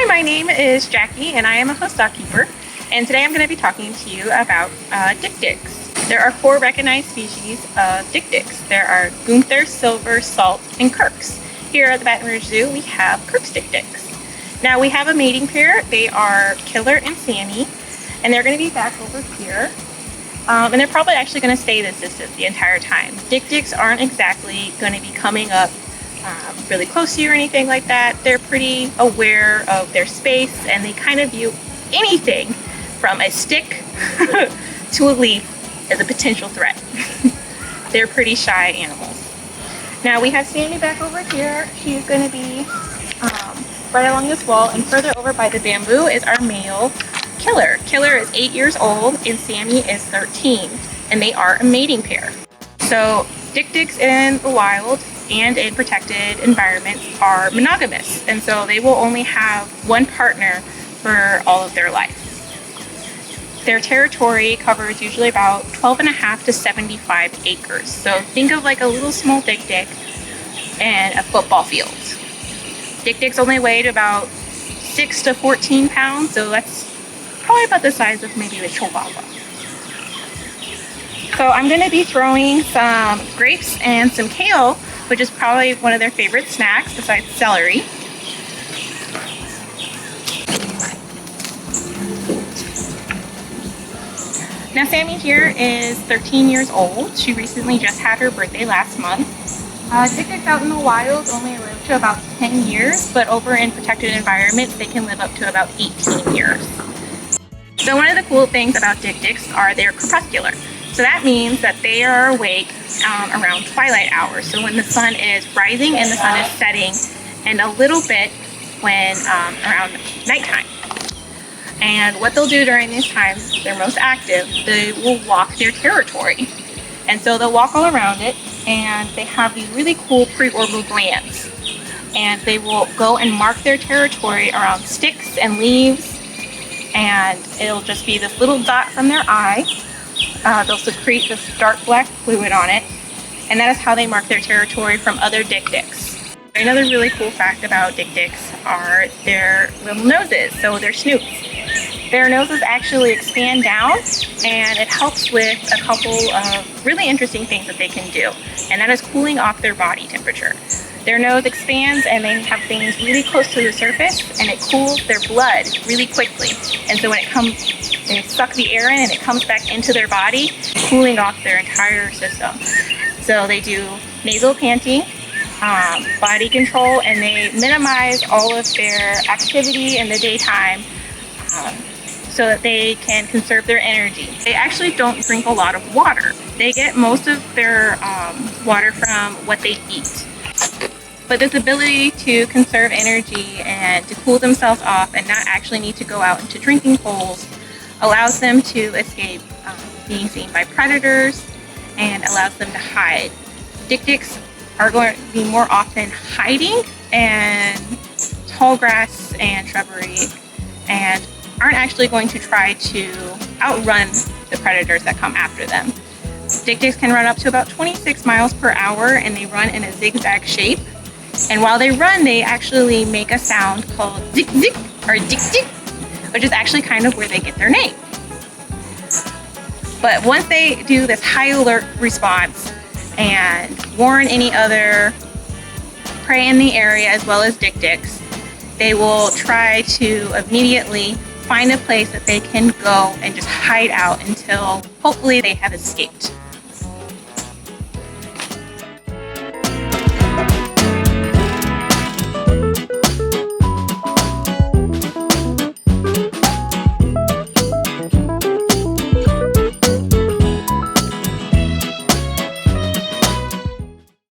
my name is Jackie and I am a host zookeeper, and today I'm going to be talking to you about Dik Diks. There are 4 recognized species of Dik Diks. There are Gunther, Silver, Salt, and Kirks. Here at the Baton Rouge Zoo we have Kirks Dik Diks. Now we have a mating pair. They are Killer and Sammy, and they're going to be back over here. And they're probably actually going to stay this distance the entire time. Dik Diks aren't exactly going to be coming up really close to you or anything like that. They're pretty aware of their space, and they kind of view anything from a stick to a leaf as a potential threat. They're pretty shy animals. Now we have Sammy back over here. She's going to be right along this wall, and further over by the bamboo is our male Killer. Killer is 8 years old and Sammy is 13, and they are a mating pair. So Dik Diks in the wild and in protected environments are monogamous, and so they will only have one partner for all of their life. Their territory covers usually about 12.5 to 75 acres. So think of like a little small Dik Dik and a football field. Dik Diks only weighed about 6 to 14 pounds, so that's probably about the size of maybe a chihuahua. So I'm going to be throwing some grapes and some kale, which is probably one of their favorite snacks besides celery. Now Sammy here is 13 years old. She recently just had her birthday last month. Dik Diks out in the wild only live to about 10 years, but over in protected environments they can live up to about 18 years. So one of the cool things about Dik Diks are they're crepuscular. So that means that they are awake around twilight hours. So when the sun is rising and the sun is setting, and a little bit when around nighttime. And what they'll do during these times, they're most active, they will walk their territory. And so they'll walk all around it, and they have these really cool preorbital glands. And they will go and mark their territory around sticks and leaves, and it'll just be this little dot from their eye. They'll secrete this dark black fluid on it, and that is how they mark their territory from other Dik Diks. Another really cool fact about Dik Diks are their little noses, so their snoots. Their noses actually expand down, and it helps with a couple of really interesting things that they can do, and that is cooling off their body temperature. Their nose expands and they have things really close to the surface, and it cools their blood really quickly. And so when it comes, they suck the air in and it comes back into their body, cooling off their entire system. So they do nasal panting, body control, and they minimize all of their activity in the daytime so that they can conserve their energy. They actually don't drink a lot of water. They get most of their water from what they eat. But this ability to conserve energy and to cool themselves off and not actually need to go out into drinking holes allows them to escape being seen by predators and allows them to hide. Dik Diks are going to be more often hiding in tall grass and shrubbery, and aren't actually going to try to outrun the predators that come after them. Dik Diks can run up to about 26 miles per hour, and they run in a zigzag shape. And while they run, they actually make a sound called Dik Dik or Dik Dik, which is actually kind of where they get their name. But once they do this high alert response and warn any other prey in the area as well as Dik Diks, they will try to immediately find a place that they can go and just hide out until hopefully they have escaped.